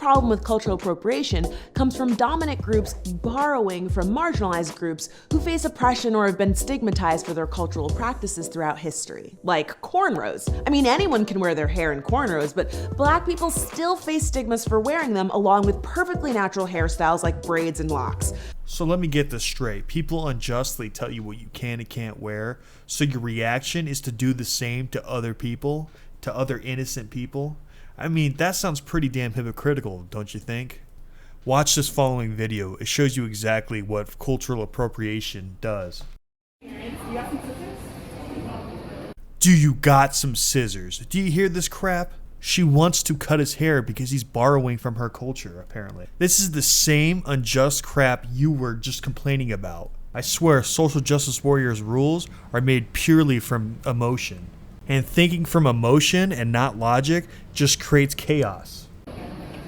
problem with cultural appropriation comes from dominant groups borrowing from marginalized groups who face oppression or have been stigmatized for their cultural practices throughout history. Like cornrows. I mean, anyone can wear their hair in cornrows, but Black people still face stigmas for wearing them along with perfectly natural hairstyles like braids and locks. So let me get this straight. People unjustly tell you what you can and can't wear, so your reaction is to do the same to other people, to other innocent people? I mean, that sounds pretty damn hypocritical, don't you think? Watch this following video. It shows you exactly what cultural appropriation does. Do you got some scissors? Do you hear this crap? She wants to cut his hair because he's borrowing from her culture, apparently. This is the same unjust crap you were just complaining about. I swear, social justice warriors' rules are made purely from emotion. And thinking from emotion and not logic just creates chaos.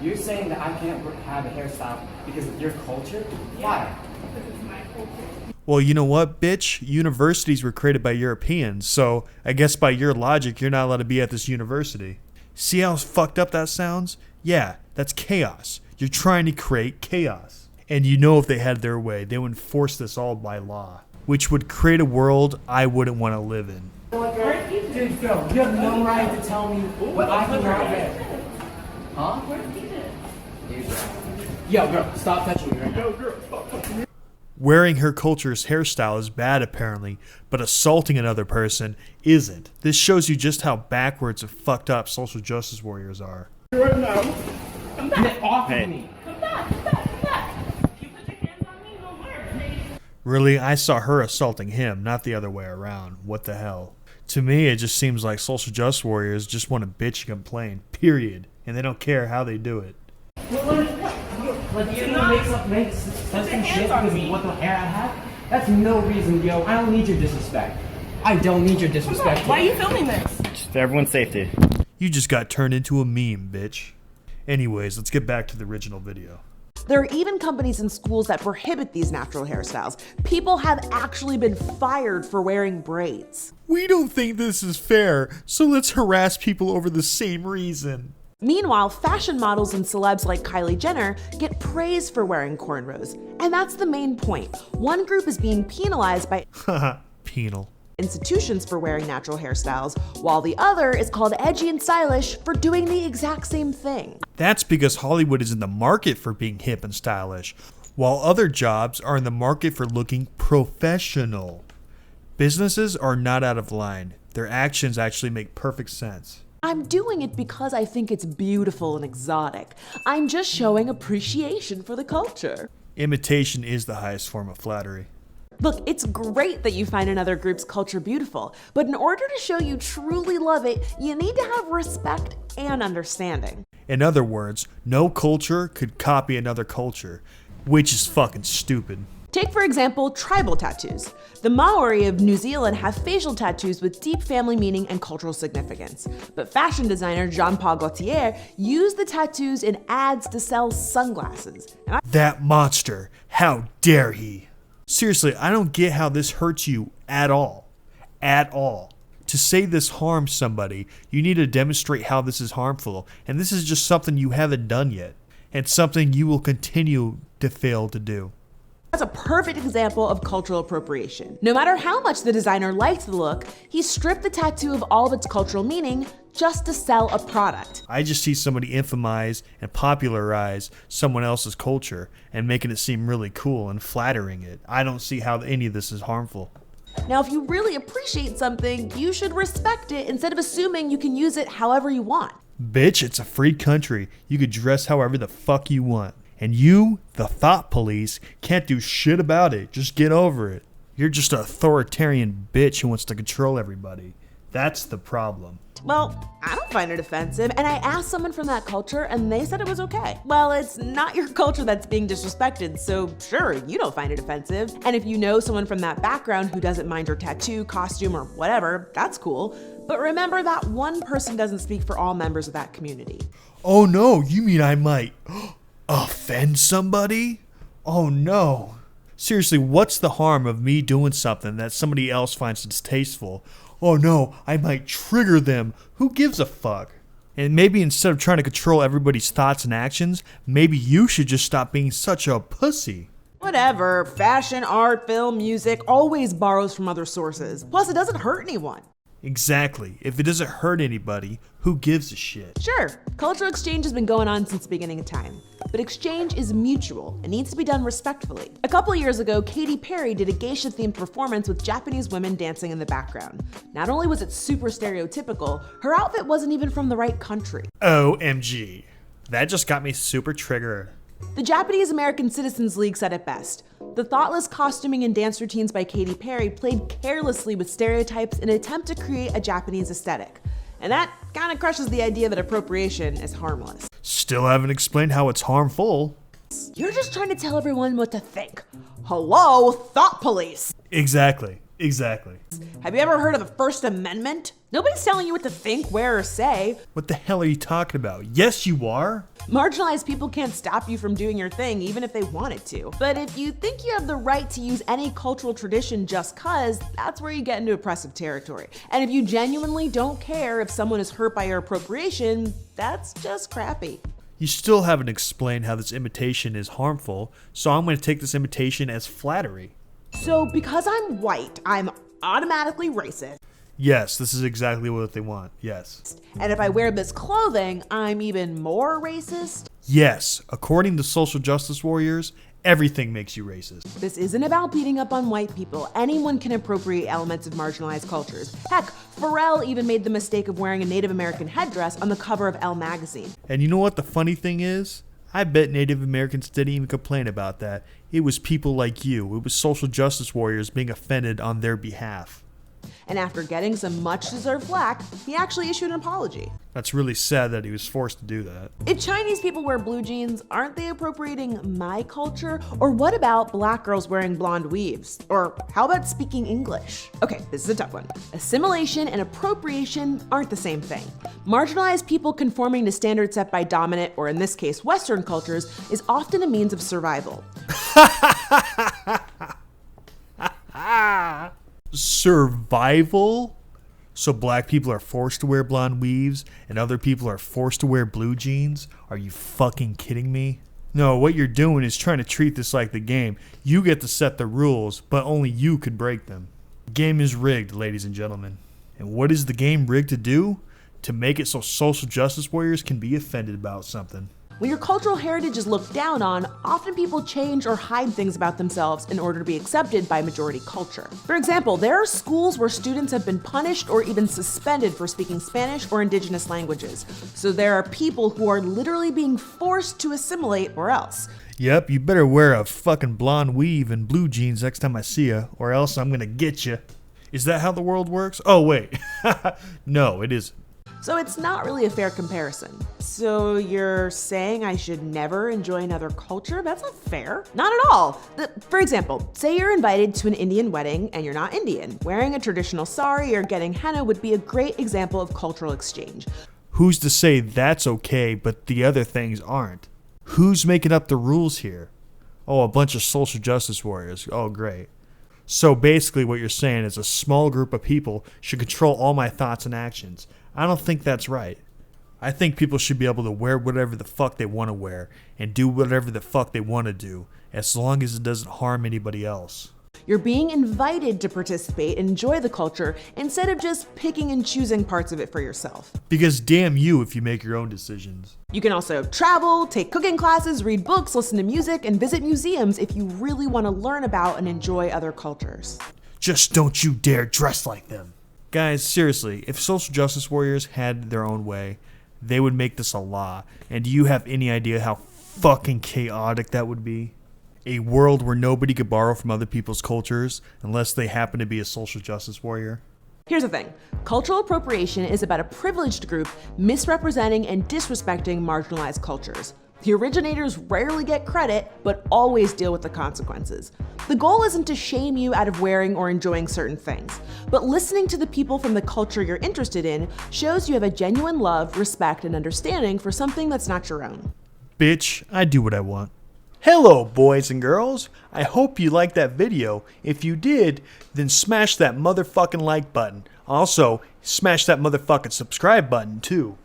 You're saying that I can't have a hairstyle because of your culture? Why? Because it's my culture. Well, you know what, bitch? Universities were created by Europeans, so I guess by your logic, you're not allowed to be at this university. See how fucked up that sounds? Yeah, that's chaos. You're trying to create chaos. And you know if they had their way, they would enforce this all by law, which would create a world I wouldn't want to live in. Dude, girl, you have no right to tell me what I can wear. Huh? Yo, girl, stop touching me right now. Wearing her culture's hairstyle is bad apparently, but assaulting another person isn't. This shows you just how backwards and fucked up social justice warriors are. Right now. Come back. Off of me. Come back. You put your hands on me, no more. Really, I saw her assaulting him, not the other way around. What the hell? To me, it just seems like social justice warriors just want to bitch and complain, period. And they don't care how they do it. Like, you know, make some shit because of what the hair I have? That's no reason, yo. I don't need your disrespect. I don't need your disrespect. Why are you filming this? Just for everyone's safety. You just got turned into a meme, bitch. Anyways, let's get back to the original video. There are even companies and schools that prohibit these natural hairstyles. People have actually been fired for wearing braids. We don't think this is fair, so let's harass people over the same reason. Meanwhile, fashion models and celebs like Kylie Jenner get praised for wearing cornrows. And that's the main point. One group is being penalized by Penal. institutions for wearing natural hairstyles, while the other is called edgy and stylish for doing the exact same thing. That's because Hollywood is in the market for being hip and stylish, while other jobs are in the market for looking professional. Businesses are not out of line. Their actions actually make perfect sense. I'm doing it because I think it's beautiful and exotic. I'm just showing appreciation for the culture. Imitation is the highest form of flattery. Look, it's great that you find another group's culture beautiful, but in order to show you truly love it, you need to have respect and understanding. In other words, no culture could copy another culture, which is fucking stupid. Take, for example, tribal tattoos. The Maori of New Zealand have facial tattoos with deep family meaning and cultural significance. But fashion designer Jean-Paul Gaultier used the tattoos in ads to sell sunglasses. That monster, how dare he? Seriously, I don't get how this hurts you at all. At all. To say this harms somebody, you need to demonstrate how this is harmful, and this is just something you haven't done yet, and something you will continue to fail to do. That's a perfect example of cultural appropriation. No matter how much the designer liked the look, he stripped the tattoo of all of its cultural meaning just to sell a product. I just see somebody infamize and popularize someone else's culture and making it seem really cool and flattering it. I don't see how any of this is harmful. Now, if you really appreciate something, you should respect it instead of assuming you can use it however you want. Bitch, it's a free country. You could dress however the fuck you want. And you, the thought police, can't do shit about it. Just get over it. You're just an authoritarian bitch who wants to control everybody. That's the problem. Well, I don't find it offensive, and I asked someone from that culture and they said it was okay. Well, it's not your culture that's being disrespected, so sure, you don't find it offensive. And if you know someone from that background who doesn't mind your tattoo, costume, or whatever, that's cool. But remember that one person doesn't speak for all members of that community. Oh no, you mean I might offend somebody? Oh no. Seriously, what's the harm of me doing something that somebody else finds distasteful? Oh no, I might trigger them. Who gives a fuck? And maybe instead of trying to control everybody's thoughts and actions, maybe you should just stop being such a pussy. Whatever, fashion, art, film, music always borrows from other sources. Plus, it doesn't hurt anyone. Exactly. If it doesn't hurt anybody, who gives a shit? Sure, cultural exchange has been going on since the beginning of time. But exchange is mutual and needs to be done respectfully. A couple years ago, Katy Perry did a geisha-themed performance with Japanese women dancing in the background. Not only was it super stereotypical, her outfit wasn't even from the right country. OMG. That just got me super triggered. The Japanese American Citizens League said it best. The thoughtless costuming and dance routines by Katy Perry played carelessly with stereotypes in an attempt to create a Japanese aesthetic. And that kind of crushes the idea that appropriation is harmless. Still haven't explained how it's harmful. You're just trying to tell everyone what to think. Hello, thought police. Exactly. Have you ever heard of the First Amendment? Nobody's telling you what to think, wear, or say. What the hell are you talking about? Yes, you are. Marginalized people can't stop you from doing your thing, even if they wanted to. But if you think you have the right to use any cultural tradition just cause, that's where you get into oppressive territory. And if you genuinely don't care if someone is hurt by your appropriation, that's just crappy. You still haven't explained how this imitation is harmful, so I'm going to take this imitation as flattery. So because I'm white, I'm automatically racist. Yes, this is exactly what they want. Yes. And if I wear this clothing, I'm even more racist? Yes, according to social justice warriors, everything makes you racist. This isn't about beating up on white people. Anyone can appropriate elements of marginalized cultures. Heck, Pharrell even made the mistake of wearing a Native American headdress on the cover of Elle magazine. And you know what the funny thing is? I bet Native Americans didn't even complain about that. It was people like you. It was social justice warriors being offended on their behalf. And after getting some much-deserved flack, he actually issued an apology. That's really sad that he was forced to do that. If Chinese people wear blue jeans, aren't they appropriating my culture? Or what about black girls wearing blonde weaves? Or how about speaking English? Okay, this is a tough one. Assimilation and appropriation aren't the same thing. Marginalized people conforming to standards set by dominant, or in this case, Western cultures, is often a means of survival. Survival? So black people are forced to wear blonde weaves and other people are forced to wear blue jeans? Are you fucking kidding me? No, what you're doing is trying to treat this like the game. You get to set the rules, but only you could break them. The game is rigged, ladies and gentlemen. And what is the game rigged to do? To make it so social justice warriors can be offended about something. When your cultural heritage is looked down on, often people change or hide things about themselves in order to be accepted by majority culture. For example, there are schools where students have been punished or even suspended for speaking Spanish or indigenous languages. So there are people who are literally being forced to assimilate or else. Yep, you better wear a fucking blonde weave and blue jeans next time I see you, or else I'm gonna get you. Is that how the world works? Oh, wait. No, it isn't. So it's not really a fair comparison. So you're saying I should never enjoy another culture? That's not fair. Not at all. For example, say you're invited to an Indian wedding and you're not Indian. Wearing a traditional sari or getting henna would be a great example of cultural exchange. Who's to say that's okay, but the other things aren't? Who's making up the rules here? Oh, a bunch of social justice warriors. Oh, great. So basically what you're saying is a small group of people should control all my thoughts and actions. I don't think that's right. I think people should be able to wear whatever the fuck they want to wear and do whatever the fuck they want to do, as long as it doesn't harm anybody else. You're being invited to participate and enjoy the culture instead of just picking and choosing parts of it for yourself. Because damn you if you make your own decisions. You can also travel, take cooking classes, read books, listen to music, and visit museums if you really want to learn about and enjoy other cultures. Just don't you dare dress like them. Guys, seriously, if social justice warriors had their own way, they would make this a law. And do you have any idea how fucking chaotic that would be? A world where nobody could borrow from other people's cultures unless they happen to be a social justice warrior? Here's the thing. Cultural appropriation is about a privileged group misrepresenting and disrespecting marginalized cultures. The originators rarely get credit, but always deal with the consequences. The goal isn't to shame you out of wearing or enjoying certain things, but listening to the people from the culture you're interested in shows you have a genuine love, respect, and understanding for something that's not your own. Bitch, I do what I want. Hello, boys and girls. I hope you liked that video. If you did, then smash that motherfucking like button. Also, smash that motherfucking subscribe button too.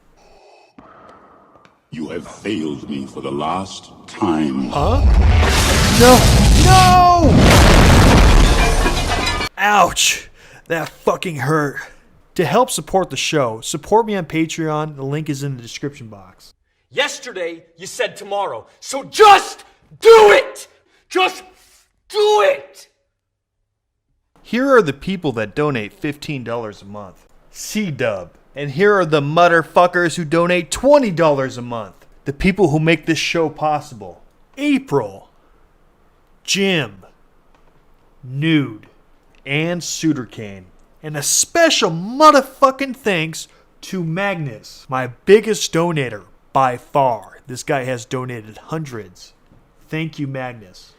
You have failed me for the last time. Huh? No! Ouch! That fucking hurt. To help support the show, support me on Patreon. The link is in the description box. Yesterday, you said tomorrow. So just do it! Just do it! Here are the people that donate $15 a month. C-Dub. And here are the motherfuckers who donate $20 a month. The people who make this show possible. April, Jim, Nude, and Suitorcane. And a special motherfucking thanks to Magnus, my biggest donator by far. This guy has donated hundreds. Thank you, Magnus.